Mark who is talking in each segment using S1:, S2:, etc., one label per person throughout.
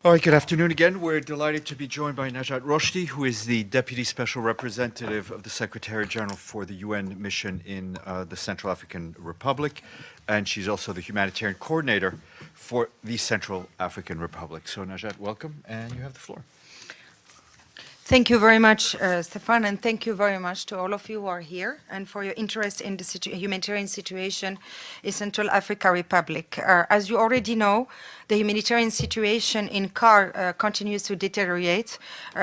S1: All right, good afternoon again. We're delighted to be joined by Najat Rochdi, who is the Deputy Special Representative of the Secretary General for the UN mission in the Central African Republic, and she's also the Humanitarian Coordinator for the Central African Republic. So Najat, welcome, and you have the floor.
S2: Thank you very much, Stefan, and thank you very much to all of you who are here and for your interest in the humanitarian situation in Central African Republic. As you already know, the humanitarian situation in CAR continues to deteriorate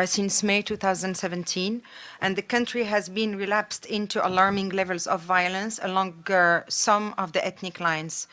S2: since May 2017, and the country has been relapsed into alarming levels of violence along some of the ethnic lines.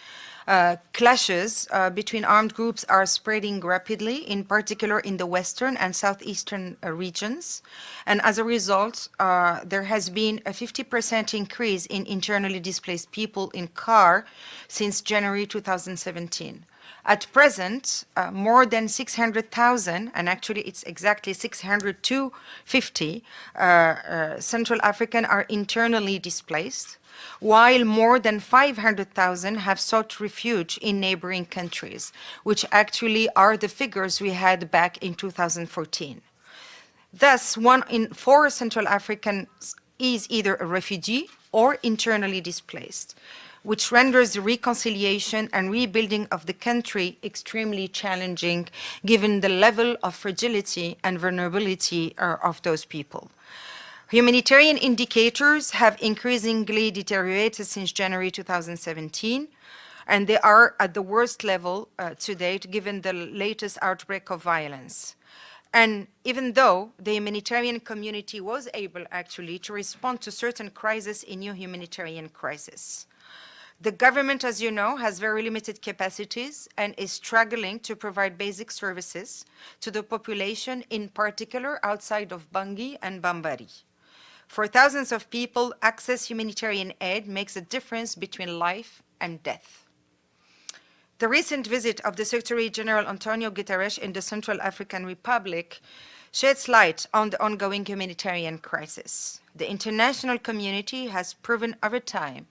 S2: Clashes between armed groups are spreading rapidly, in particular in the western and southeastern regions. And as a result, there has been a 50% increase in internally displaced people in CAR since January 2017. At present, more than 600,000, and actually it's exactly 602,50 Central African are internally displaced, while more than 500,000 have sought refuge in neighboring countries, which actually are the figures we had back in 2014. Thus, 1 in 4 Central Africans is either a refugee or internally displaced, which renders the reconciliation and rebuilding of the country extremely challenging given the level of fragility and vulnerability of those people. Humanitarian indicators have increasingly deteriorated since January 2017, and they are at the worst level to date given the latest outbreak of violence. And even though the humanitarian community was able actually to respond to certain crises in new humanitarian crises, the government, as you know, has very limited capacities and is struggling to provide basic services to the population, in particular outside of Bangui and Bambari. For thousands of people, access humanitarian aid makes a difference between life and death. The recent visit of the Secretary General Antonio Guterres in the Central African Republic sheds light on the ongoing humanitarian crisis. The international community has proven over time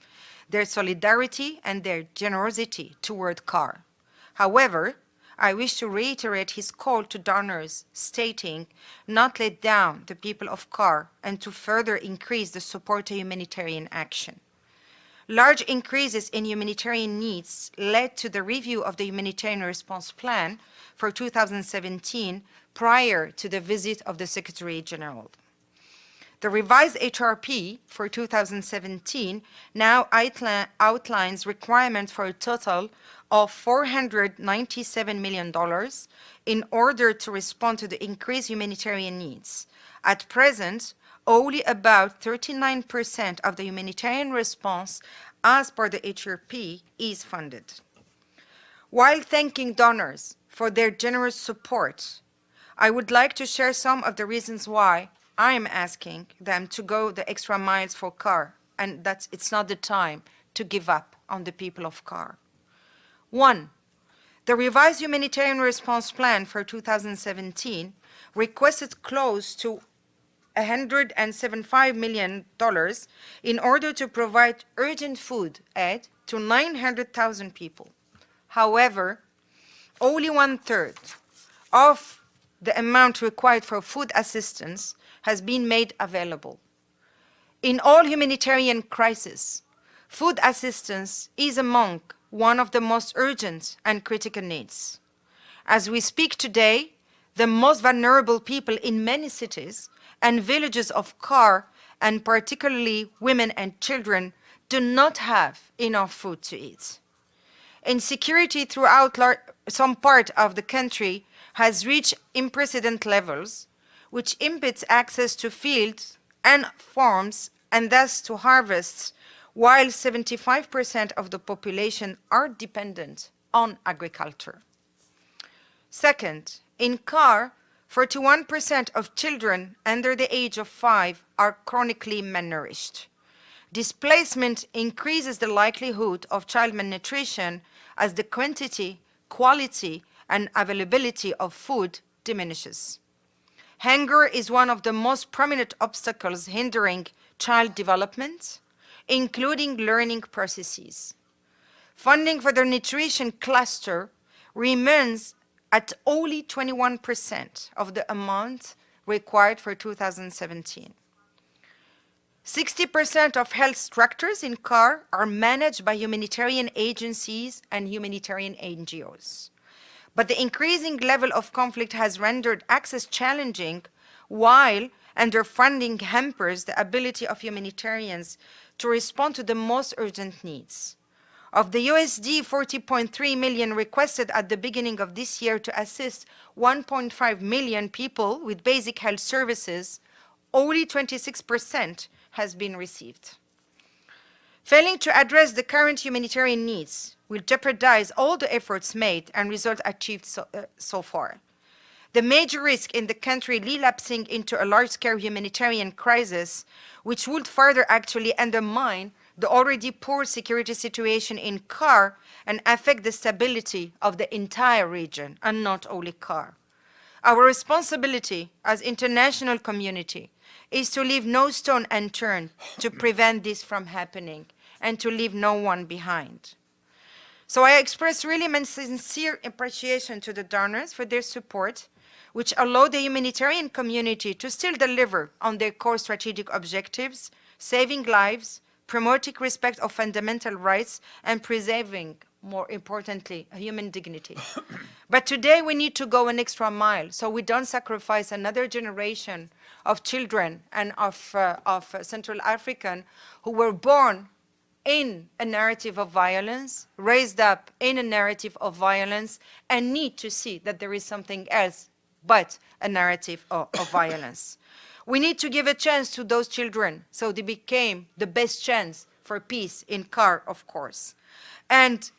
S2: their solidarity and their generosity toward CAR. However, I wish to reiterate his call to donors, stating, not let down the people of CAR and to further increase the support to humanitarian action. Large increases in humanitarian needs led to the review of the Humanitarian Response Plan for 2017 prior to the visit of the Secretary General. The revised HRP for 2017 now outlines requirements for a total of $497 million in order to respond to the increased humanitarian needs. At present, only about 39% of the humanitarian response as per the HRP is funded. While thanking donors for their generous support, I would like to share some of the reasons why I am asking them to go the extra miles for CAR, and that it's not the time to give up on the people of CAR. 1. The revised Humanitarian Response Plan for 2017 requested close to $175 million in order to provide urgent food aid to 900,000 people. However, only 1/3 of the amount required for food assistance has been made available. In all humanitarian crises, food assistance is among one of the most urgent and critical needs. As we speak today, the most vulnerable people in many cities and villages of CAR, and particularly women and children, do not have enough food to eat. Insecurity throughout some part of the country has reached unprecedented levels, which impedes access to fields and farms and thus to harvests, while 75% of the population are dependent on agriculture. Second, in CAR, 41% of children under the age of 5 are chronically malnourished. Displacement increases the likelihood of child malnutrition as the quantity, quality, and availability of food diminishes. Hunger is one of the most prominent obstacles hindering child development, including learning processes. Funding for the nutrition cluster remains at only 21% of the amount required for 2017. 60% of health structures in CAR are managed by humanitarian agencies and humanitarian NGOs. But the increasing level of conflict has rendered access challenging, while underfunding hampers the ability of humanitarians to respond to the most urgent needs. Of the USD 40.3 million requested at the beginning of this year to assist 1.5 million people with basic health services, only 26% has been received. Failing to address the current humanitarian needs will jeopardize all the efforts made and results achieved so far. The major risk in the country relapsing into a large-scale humanitarian crisis, which would further actually undermine the already poor security situation in CAR and affect the stability of the entire region, and not only CAR. Our responsibility as international community is to leave no stone unturned to prevent this from happening and to leave no one behind. So I express really my sincere appreciation to the donors for their support, which allow the humanitarian community to still deliver on their core strategic objectives, saving lives, promoting respect of fundamental rights, and preserving, more importantly, human dignity. But today we need to go an extra mile so we don't sacrifice another generation of children and of Central African who were born in a narrative of violence, raised up in a narrative of violence, and need to see that there is something else but a narrative of violence. We need to give a chance to those children so they became the best chance for peace in CAR, of course. And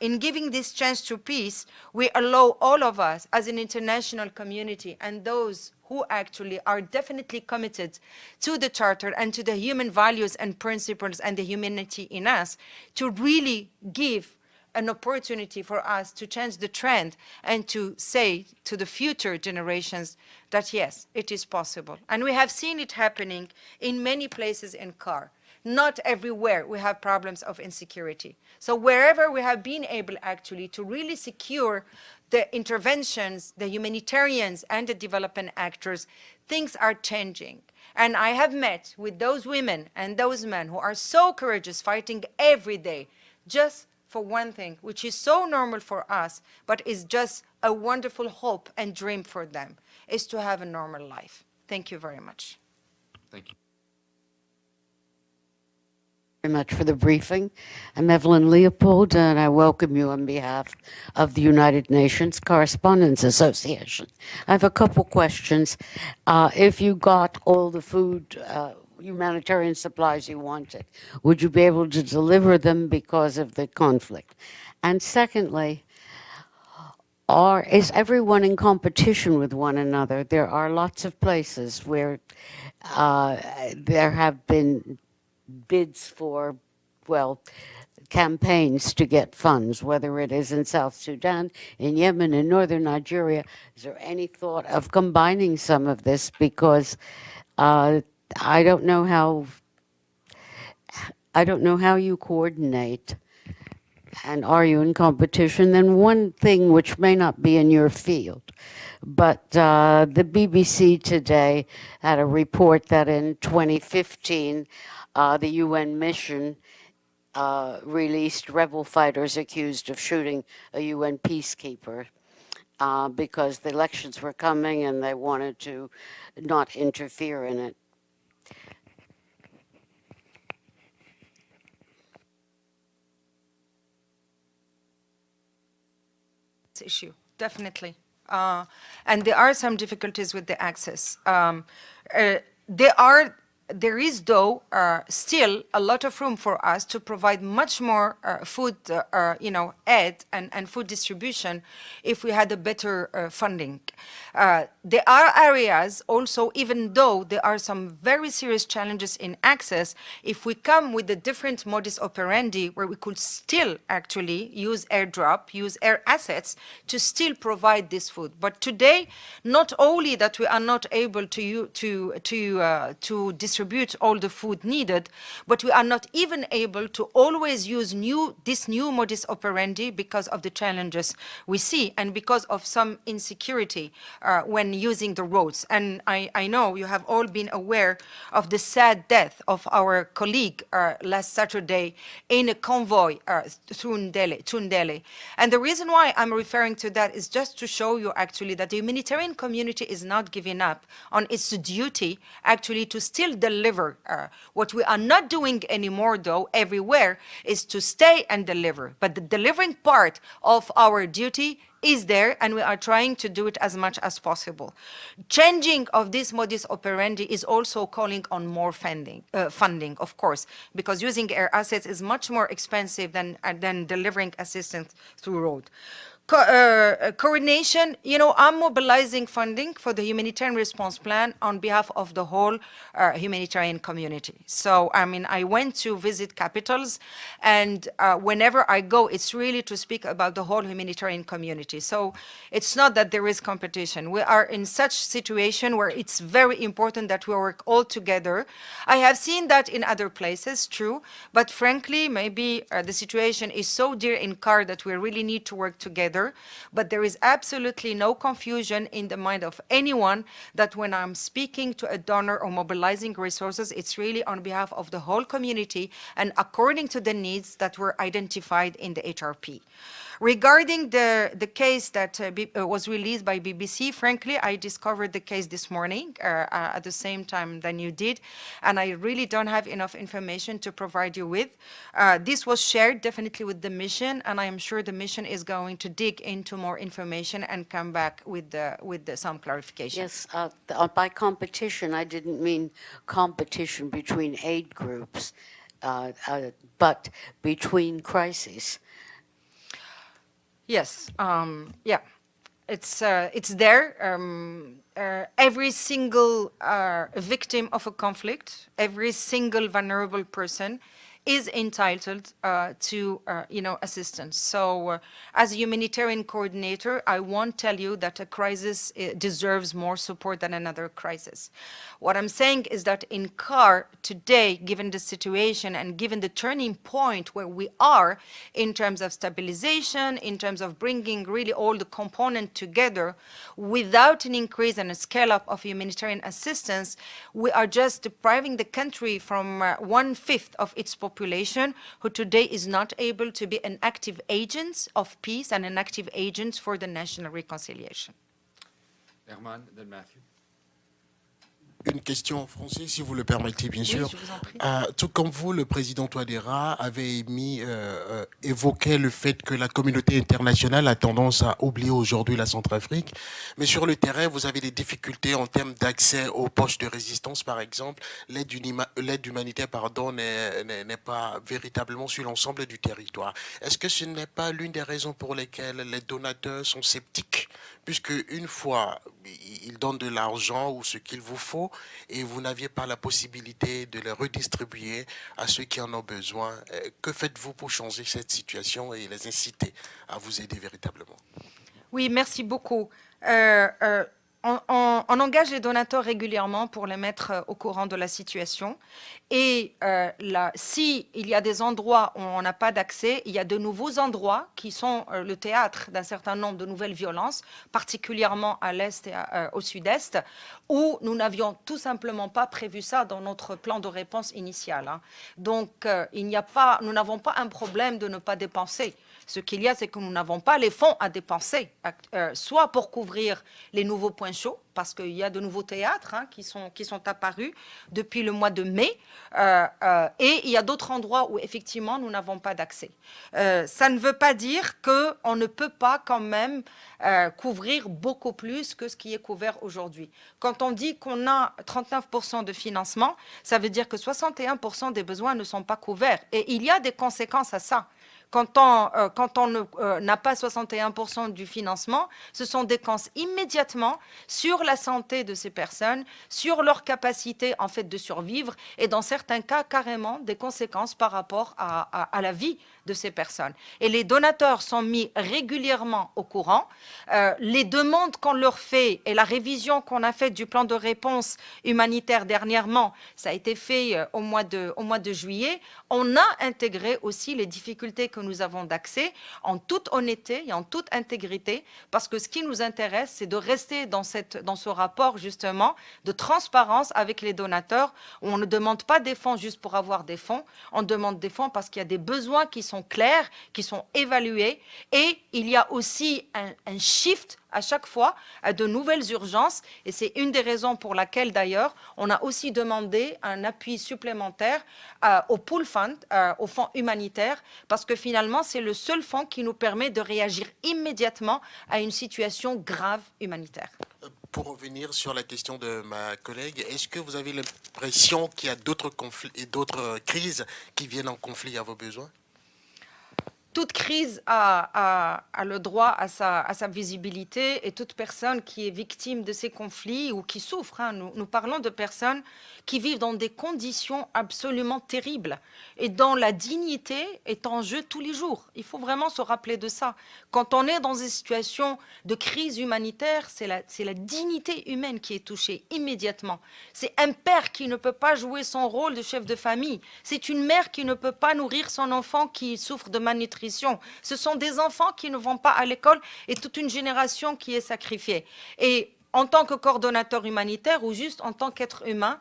S2: in giving this chance to peace, we allow all of us as an international community and those who actually are definitely committed to the Charter and to the human values and principles and the humanity in us to really give an opportunity for us to change the trend and to say to the future generations that yes, it is possible. And we have seen it happening in many places in CAR. Not everywhere we have problems of insecurity. So wherever we have been able actually to really secure the interventions, the humanitarians and the development actors, things are changing. And I have met with those women and those men who are so courageous, fighting every day, just for one thing, which is so normal for us, but is just a wonderful hope and dream for them, is to have a normal life. Thank you very much.
S1: Thank you.
S3: Very much for the briefing. I'm Evelyn Leopold, and I welcome you on behalf of the United Nations Correspondents Association. I have a couple questions. If you got all the food, humanitarian supplies you wanted, would you be able to deliver them because of the conflict? And secondly, is everyone in competition with one another? There are lots of places where there have been bids for, well, campaigns to get funds, whether it is in South Sudan, in Yemen, in northern Nigeria. Is there any thought of combining some of this? Because I don't know how you coordinate. And are you in competition? Then one thing which may not be in your field, but the BBC today had a report that in 2015, the UN mission released rebel fighters accused of shooting a UN peacekeeper because the elections were coming and they wanted to not interfere in it.
S2: Issue, definitely. And there are some difficulties with the access. There is, though, still a lot of room for us to provide much more food, aid and food distribution if we had a better funding. There are areas also, even though there are some very serious challenges in access, if we come with a different modus operandi where we could still actually use airdrop, use air assets to still provide this food. But today, not only that we are not able to distribute distribute all the food needed, but we are not even able to always use this new modus operandi because of the challenges we see and because of some insecurity when using the roads. And I know you have all been aware of the sad death of our colleague last Saturday in a convoy through Delhi. And the reason why I'm referring to that is just to show you actually that the humanitarian community is not giving up on its duty actually to still deliver. What we are not doing anymore though everywhere is to stay and deliver. But the delivering part of our duty is there, and we are trying to do it as much as possible. Changing of this modus operandi is also calling on more funding, of course, because using air assets is much more expensive than delivering assistance through road. Coordination, I'm mobilizing funding for the humanitarian response plan on behalf of the whole humanitarian community. So, I went to visit capitals, and whenever I go, it's really to speak about the whole humanitarian community. So it's not that there is competition. We are in such situation where it's very important that we work all together. I have seen that in other places, true, but frankly, maybe the situation is so dear in CAR that we really need to work together. But there is absolutely no confusion in the mind of anyone that when I'm speaking to a donor or mobilizing resources, it's really on behalf of the whole community and according to the needs that were identified in the HRP. Regarding the case that was released by BBC, frankly, I discovered the case this morning at the same time than you did, and I really don't have enough information to provide you with. This was shared definitely with the mission, and I am sure the mission is going to dig into more information and come back with some clarification.
S3: Yes, by competition, I didn't mean competition between aid groups, but between crises.
S2: Yes, yeah, it's there. Every single victim of a conflict, every single vulnerable person is entitled to assistance. So as a humanitarian coordinator, I won't tell you that a crisis deserves more support than another crisis. What I'm saying is that in CAR today, given the situation and given the turning point where we are in terms of stabilization, in terms of bringing really all the components together, without an increase and a scale up of humanitarian assistance, we are just depriving the country from 1/5 of its population, who today is not able to be an active agent of peace and an active agent for the national reconciliation.
S1: Herman, then Matthew.
S4: Une question en français, si vous le permettez, bien sûr.
S2: Je vous en prie.
S4: Tout comme vous, le président Touadéra avait évoqué le fait que la communauté internationale a tendance à oublier aujourd'hui la Centrafrique. Mais sur le terrain, vous avez des difficultés en termes d'accès aux poches de résistance, par exemple. L'aide humanitaire n'est pas véritablement sur l'ensemble du territoire. Est-ce que ce n'est pas l'une des raisons pour lesquelles les donateurs sont sceptiques, puisque une fois ils donnent de l'argent ou ce qu'il vous faut, et vous n'aviez pas la possibilité de les redistribuer à ceux qui en ont besoin. Que faites-vous pour changer cette situation et les inciter à vous aider véritablement?
S2: Oui, merci beaucoup. On engage les donateurs régulièrement pour les mettre au courant de la situation. Et si il y a des endroits où on n'a pas d'accès, il y a de nouveaux endroits qui sont le théâtre d'un certain nombre de nouvelles violences, particulièrement à l'est et au sud-est, où nous n'avions tout simplement pas prévu ça dans notre plan de réponse initial. Donc, nous n'avons pas un problème de ne pas dépenser. Ce qu'il y a, c'est que nous n'avons pas les fonds à dépenser, soit pour couvrir les nouveaux points chauds, parce qu'il y a de nouveaux théâtres qui sont apparus depuis le mois de mai, et il y a d'autres endroits où effectivement nous n'avons pas d'accès. Ça ne veut pas dire qu'on ne peut pas quand même couvrir beaucoup plus que ce qui est couvert aujourd'hui. Quand on dit qu'on a 39% de financement, ça veut dire que 61% des besoins ne sont pas couverts. Et il y a des conséquences à ça. Quand on n'a pas 61% du financement, ce sont des conséquences immédiatement sur la santé de ces personnes, sur leur capacité en fait de survivre et dans certains cas carrément des conséquences par rapport à la vie de ces personnes. Et les donateurs sont mis régulièrement au courant. Les demandes qu'on leur fait et la révision qu'on a faite du plan de réponse humanitaire dernièrement, ça a été fait au mois de juillet, on a intégré aussi les difficultés que nous avons d'accès en toute honnêteté et en toute intégrité, parce que ce qui nous intéresse, c'est de rester dans ce rapport justement de transparence avec les donateurs, où on ne demande pas des fonds juste pour avoir des fonds, on demande des fonds parce qu'il y a des besoins qui sont clairs, qui sont évalués, et il y a aussi un shift à chaque fois à de nouvelles urgences, et c'est une des raisons pour laquelle d'ailleurs on a aussi demandé un appui supplémentaire au pool fund, au fonds humanitaire, parce que finalement c'est le seul fonds qui nous permet de réagir immédiatement à une situation grave humanitaire.
S4: Pour revenir sur la question de ma collègue, est-ce que vous avez l'impression qu'il y a d'autres conflits et d'autres crises qui viennent en conflit à vos besoins?
S2: Toute crise a le droit à sa visibilité, et toute personne qui est victime de ces conflits ou qui souffre, nous parlons de personnes qui vivent dans des conditions absolument terribles et dont la dignité est en jeu tous les jours. Il faut vraiment se rappeler de ça. Quand on est dans une situation de crise humanitaire, c'est la dignité humaine qui est touchée immédiatement. C'est un père qui ne peut pas jouer son rôle de chef de famille. C'est une mère qui ne peut pas nourrir son enfant qui souffre de malnutrition. Ce sont des enfants qui ne vont pas à l'école et toute une génération qui est sacrifiée. Et en tant que coordonnateur humanitaire ou juste en tant qu'être humain,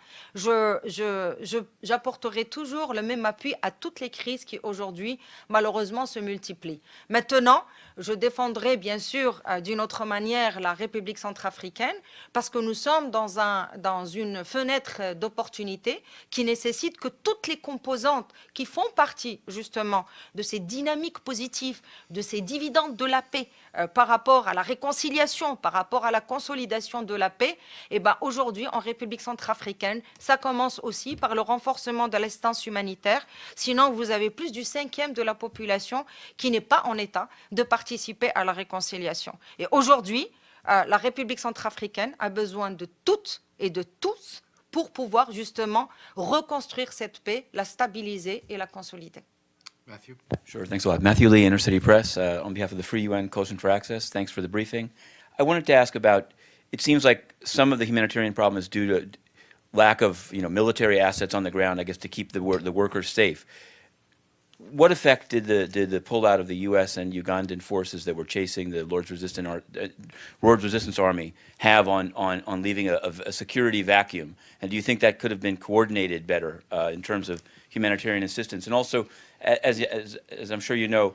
S2: j'apporterai toujours le même appui à toutes les crises qui aujourd'hui, malheureusement, se multiplient. Maintenant, je défendrai bien sûr d'une autre manière la République centrafricaine, parce que nous sommes dans une fenêtre d'opportunité qui nécessite que toutes les composantes qui font partie justement de ces dynamiques positives, de ces dividendes de la paix par rapport à la réconciliation, par rapport à la consolidation de la paix, et ben aujourd'hui en République centrafricaine, ça commence aussi par le renforcement de l'assistance humanitaire. Sinon, vous avez plus du 5e de la population qui n'est pas en état de participer à la réconciliation. Et aujourd'hui, la République centrafricaine a besoin de toutes et de tous pour pouvoir justement reconstruire cette paix, la stabiliser et la consolider.
S1: Matthew?
S5: Sure, thanks a lot. Matthew Lee, Intercity Press, on behalf of the Free UN Coalition for Access. Thanks for the briefing. I wanted to ask about, it seems like some of the humanitarian problem is due to lack of military assets on the ground, I guess, to keep the workers safe. What effect did the pullout of the U.S. and Ugandan forces that were chasing the Lord's Resistance Army have on leaving a security vacuum? And do you think that could have been coordinated better in terms of humanitarian assistance? And also, as I'm sure you know,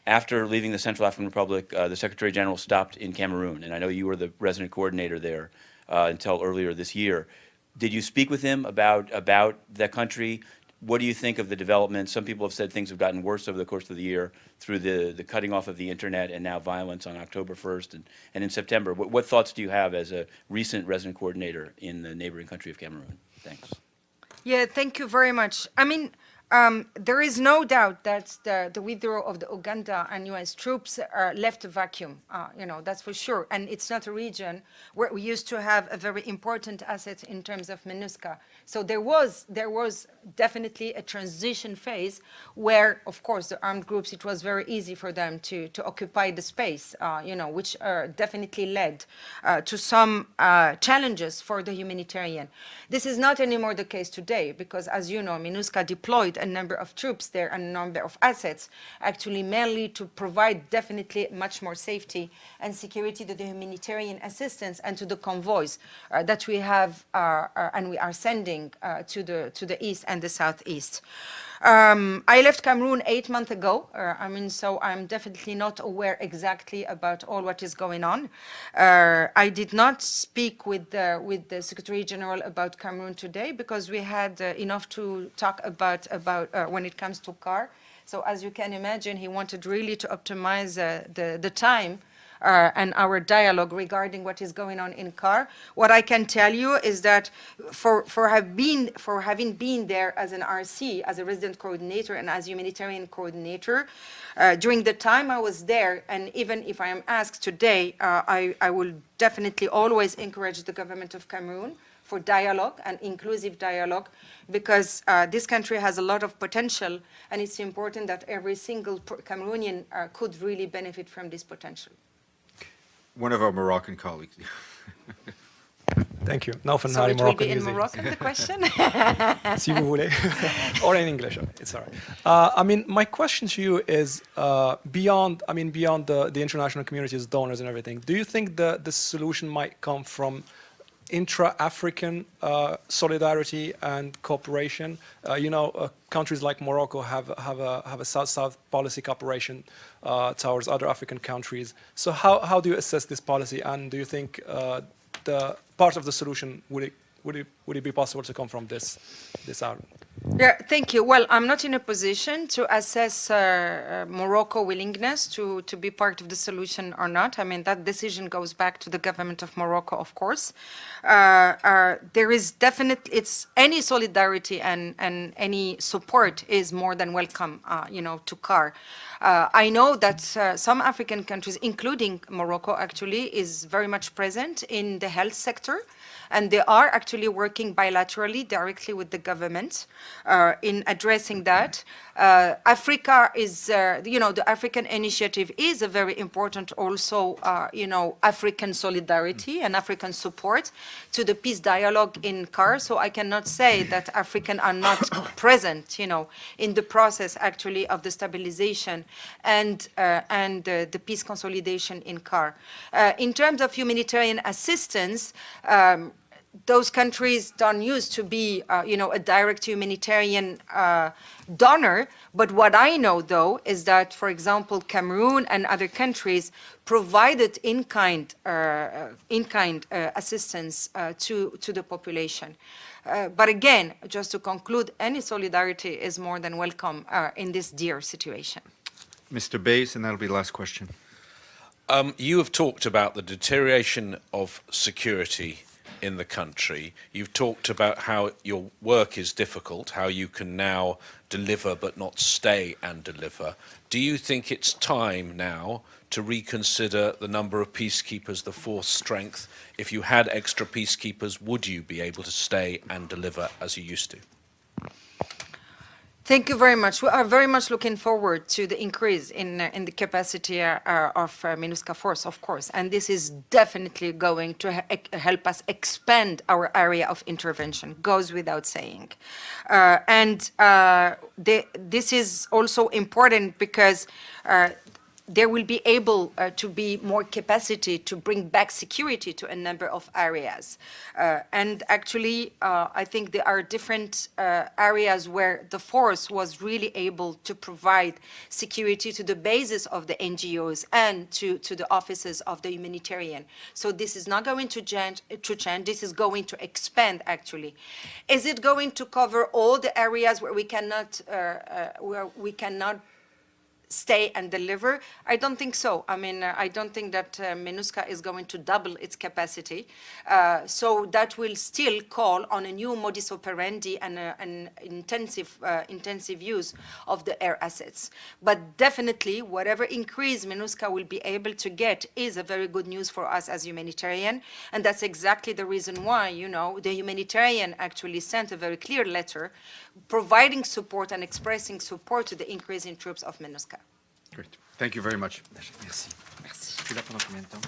S5: after leaving the Central African Republic, the Secretary General stopped in Cameroon, and I know you were the resident coordinator there until earlier this year. Did you speak with him about that country? What do you think of the development? Some people have said things have gotten worse over the course of the year through the cutting off of the internet and now violence on October 1st and in September. What thoughts do you have as a recent resident coordinator in the neighboring country of Cameroon? Thanks.
S2: Yeah, thank you very much. I mean, there is no doubt that the withdrawal of the Uganda and U.S. troops left a vacuum, that's for sure. And it's not a region where we used to have a very important asset in terms of MINUSCA. So there was definitely a transition phase where, of course, the armed groups, it was very easy for them to occupy the space, which definitely led to some challenges for the humanitarian. This is not anymore the case today because, as you know, MINUSCA deployed a number of troops there and a number of assets, actually mainly to provide definitely much more safety and security to the humanitarian assistance and to the convoys that we have and we are sending to the east and the southeast. I left Cameroon 8 months ago. So I'm definitely not aware exactly about all what is going on. I did not speak with the Secretary General about Cameroon today because we had enough to talk about when it comes to CAR. So as you can imagine, he wanted really to optimize the time and our dialogue regarding what is going on in CAR. What I can tell you is that for having been there as an RC, as a resident coordinator and as humanitarian coordinator, during the time I was there, and even if I am asked today, I will definitely always encourage the government of Cameroon for dialogue and inclusive dialogue, because this country has a lot of potential, and it's important that every single Cameroonian could really benefit from this potential.
S1: One of our Moroccan colleagues.
S6: Thank you. Now for
S2: So
S6: Nari
S2: it will
S6: Moroccan
S2: be in
S6: music.
S2: Moroccan, the question?
S6: Si vous voulez. Or in English, it's all right. I mean, my question to you is beyond the international community's donors and everything, do you think the solution might come from intra-African solidarity and cooperation? Countries like Morocco have a South-South policy cooperation towards other African countries. So how do you assess this policy, and do you think the part of the solution would it be possible to come from this out?
S2: Yeah, thank you. Well, I'm not in a position to assess Morocco willingness to be part of the solution or not. I mean, that decision goes back to the government of Morocco, of course. There is definitely, any solidarity and any support is more than welcome, to CAR. I know that some African countries, including Morocco actually, is very much present in the health sector. And they are actually working bilaterally, directly with the government in addressing that. Africa is, the African initiative is a very important also, African solidarity and African support to the peace dialogue in CAR. So I cannot say that Africans are not present, in the process actually of the stabilization and the peace consolidation in CAR. In terms of humanitarian assistance, those countries don't used to be, a direct humanitarian donor. But what I know, though, is that, for example, Cameroon and other countries provided in-kind assistance to the population. But again, just to conclude, any solidarity is more than welcome in this dire situation.
S1: Mr. Bays, and that'll be the last question.
S7: You have talked about the deterioration of security in the country. You've talked about how your work is difficult, how you can now deliver but not stay and deliver. Do you think it's time now to reconsider the number of peacekeepers, the force strength? If you had extra peacekeepers, would you be able to stay and deliver as you used to?
S2: Thank you very much. We are very much looking forward to the increase in the capacity of MINUSCA force, of course. And this is definitely going to help us expand our area of intervention, goes without saying. This is also important because there will be able to be more capacity to bring back security to a number of areas. And actually, I think there are different areas where the force was really able to provide security to the basis of the NGOs and to the offices of the humanitarian. So this is not going to change. This is going to expand, actually. Is it going to cover all the areas where we cannot stay and deliver? I don't think so. I mean, I don't think that MINUSCA is going to double its capacity. So that will still call on a new modus operandi and an intensive use of the air assets. But definitely, whatever increase MINUSCA will be able to get is a very good news for us as humanitarian. And that's exactly the reason why, the humanitarian actually sent a very clear letter providing support and expressing support to the increase in troops of MINUSCA.
S1: Great. Thank you very much. Merci. Tu l'as pendant combien de temps?